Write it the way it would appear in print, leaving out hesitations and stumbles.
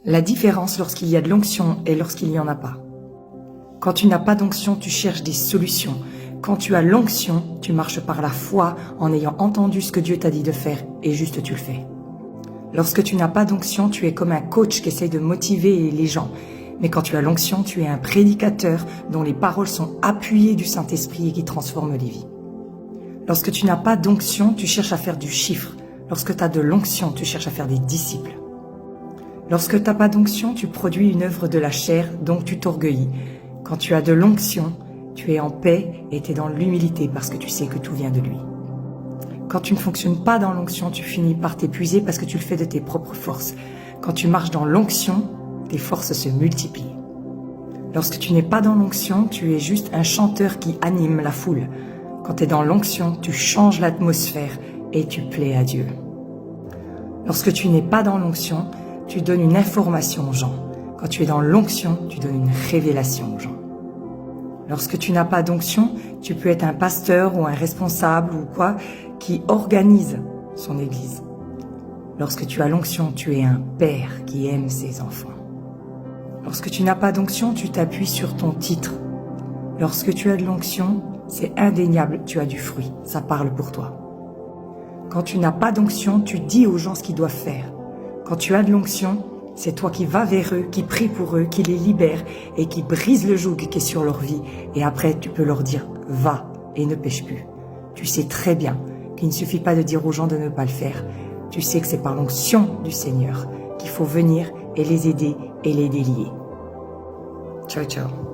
La différence lorsqu'il y a de l'onction et lorsqu'il n'y en a pas. Quand tu n'as pas d'onction, tu cherches des solutions. Quand tu as l'onction, tu marches par la foi en ayant entendu ce que Dieu t'a dit de faire et juste tu le fais. Lorsque tu n'as pas d'onction, tu es comme un coach qui essaye de motiver les gens. Mais quand tu as l'onction, tu es un prédicateur dont les paroles sont appuyées du Saint-Esprit et qui transforment les vies. Lorsque tu n'as pas d'onction, tu cherches à faire du chiffre. Lorsque tu as de l'onction, tu cherches à faire des disciples. Lorsque tu n'as pas d'onction, tu produis une œuvre de la chair, donc tu t'orgueillis. Quand tu as de l'onction, tu es en paix et tu es dans l'humilité parce que tu sais que tout vient de lui. Quand tu ne fonctionnes pas dans l'onction, tu finis par t'épuiser parce que tu le fais de tes propres forces. Quand tu marches dans l'onction, tes forces se multiplient. Lorsque tu n'es pas dans l'onction, tu es juste un chanteur qui anime la foule. Quand tu es dans l'onction, tu changes l'atmosphère et tu plais à Dieu. Lorsque tu n'es pas dans l'onction, tu donnes une information aux gens. Quand tu es dans l'onction, tu donnes une révélation aux gens. Lorsque tu n'as pas d'onction, tu peux être un pasteur ou un responsable ou quoi qui organise son église. Lorsque tu as l'onction, tu es un père qui aime ses enfants. Lorsque tu n'as pas d'onction, tu t'appuies sur ton titre. Lorsque tu as de l'onction, c'est indéniable, tu as du fruit, ça parle pour toi. Quand tu n'as pas d'onction, tu dis aux gens ce qu'ils doivent faire. Quand tu as de l'onction, c'est toi qui vas vers eux, qui prie pour eux, qui les libère et qui brise le joug qui est sur leur vie. Et après, tu peux leur dire « va et ne pêche plus ». Tu sais très bien qu'il ne suffit pas de dire aux gens de ne pas le faire. Tu sais que c'est par l'onction du Seigneur qu'il faut venir et les aider et les délier. Ciao, ciao.